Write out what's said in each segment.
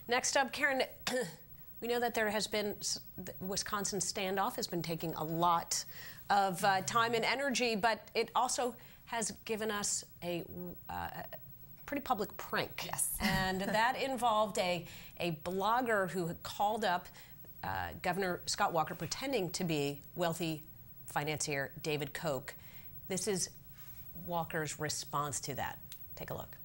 Next up, Karen, we know that there has been, the Wisconsin standoff has been taking a lot of time and energy, but it also has given us a pretty public prank. Yes. And that involved a blogger who had called up Governor Scott Walker pretending to be wealthy financier David Koch. This is Walker's response to that. Take a look.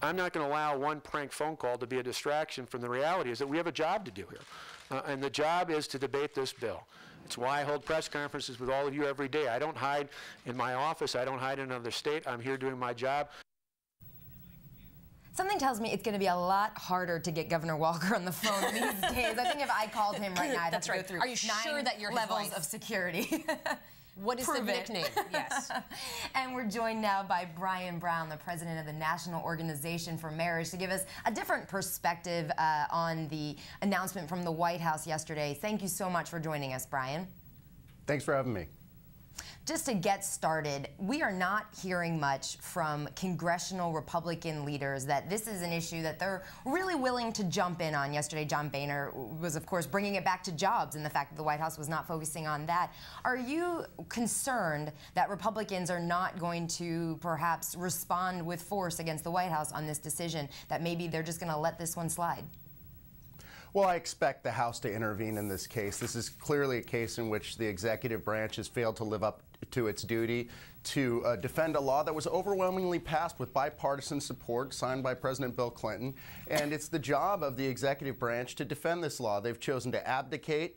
I'm not going to allow one prank phone call to be a distraction from the reality is that we have a job to do here. And the job is to debate this bill. It's why I hold press conferences with all of you every day. I don't hide in my office. I don't hide in another state. I'm here doing my job. Something tells me it's going to be a lot harder to get Governor Walker on the phone these days. I think if I called him right now, I'd have to go through Are you sure that you're levels of security. What is the nickname? Yes. And we're joined now by Brian Brown, the president of the National Organization for Marriage, to give us a different perspective on the announcement from the White House yesterday. Thank you so much for joining us, Brian. Thanks for having me. Just to get started, we are not hearing much from congressional Republican leaders that this is an issue that they're really willing to jump in on. Yesterday, John Boehner was, of course, bringing it back to jobs and the fact that the White House was not focusing on that. Are you concerned that Republicans are not going to perhaps respond with force against the White House on this decision, that maybe they're just going to let this one slide? Well, I expect the House to intervene in this case. This is clearly a case in which the executive branch has failed to live up to its duty to defend a law that was overwhelmingly passed with bipartisan support, signed by President Bill Clinton. And it's the job of the executive branch to defend this law. They've chosen to abdicate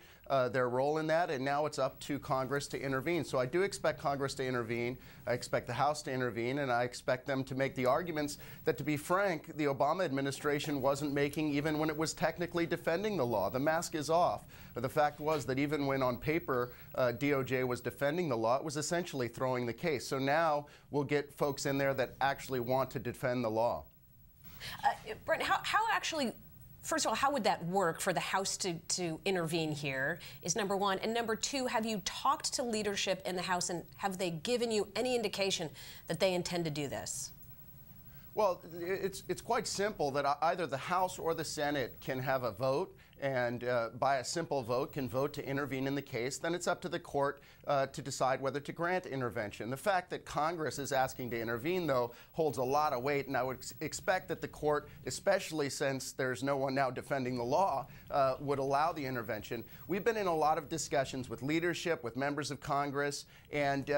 their role in that, and now it's up to Congress to intervene. So I do expect Congress to intervene. I expect the House to intervene, and I expect them to make the arguments that, to be frank, the Obama administration wasn't making even when it was technically defending the law. The mask is off. The fact was that even when on paper DOJ was defending the law, it was essentially throwing the case. So now we'll get folks in there that actually want to defend the law. Brent, how actually, first of all, how would that work for the House to intervene here is number one. And number two, have you talked to leadership in the House, and have they given you any indication that they intend to do this? Well, it's quite simple that either the House or the Senate can have a vote, and by a simple vote can vote to intervene in the case. Then it's up to the court to decide whether to grant intervention. The fact that Congress is asking to intervene, though, holds a lot of weight, and I would expect that the court, especially since there's no one now defending the law, would allow the intervention. We've been in a lot of discussions with leadership, with members of Congress, and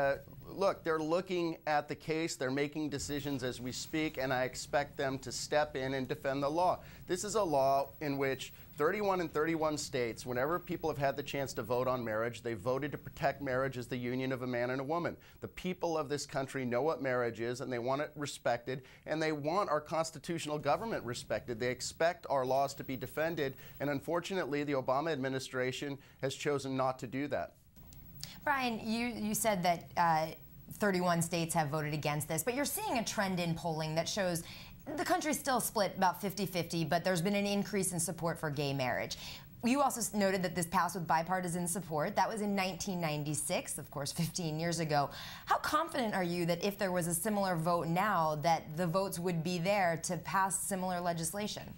look, they're looking at the case, they're making decisions as we speak, and I expect them to step in and defend the law. This is a law in which 31 states, whenever people have had the chance to vote on marriage, they voted to protect marriage as the union of a man and a woman. The people of this country know what marriage is, and they want it respected, and they want our constitutional government respected. They expect our laws to be defended, and unfortunately, the Obama administration has chosen not to do that. Brian, you said that 31 states have voted against this, but you're seeing a trend in polling that shows the country's still split about 50-50, but there's been an increase in support for gay marriage. You also noted that this passed with bipartisan support. That was in 1996, of course, 15 years ago. How confident are you that if there was a similar vote now, that the votes would be there to pass similar legislation?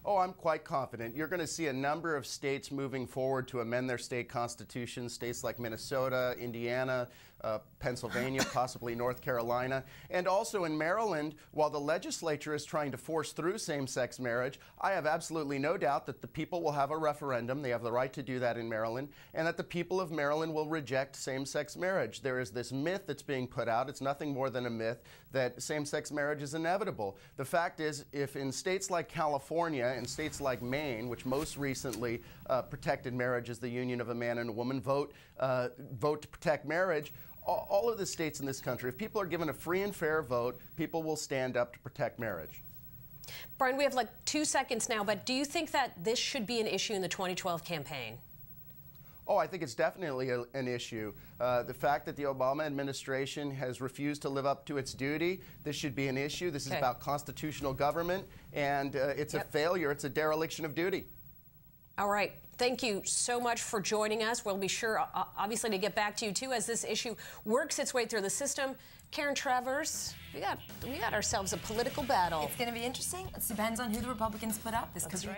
Oh, I'm quite confident. You're going to see a number of states moving forward to amend their state constitutions, states like Minnesota, Indiana, Pennsylvania, possibly North Carolina. And also in Maryland, while the legislature is trying to force through same-sex marriage, I have absolutely no doubt that the people will have a referendum. They have the right to do that in Maryland, and that the people of Maryland will reject same-sex marriage. There is this myth that's being put out. It's nothing more than a myth that same-sex marriage is inevitable. The fact is, if in states like California and states like Maine, which most recently protected marriage as the union of a man and a woman, vote to protect marriage, all of the states in this country, if people are given a free and fair vote, people will stand up to protect marriage. Brian, we have like 2 seconds now, but do you think that this should be an issue in the 2012 campaign? Oh, I think it's definitely an issue. The fact that the Obama administration has refused to live up to its duty, this should be an issue. This is about constitutional government, and it's a failure. It's a dereliction of duty. All right. Thank you so much for joining us. We'll be sure, obviously, to get back to you, too, as this issue works its way through the system. Karen Travers, we got ourselves a political battle. It's going to be interesting. It depends on who the Republicans put up. This could be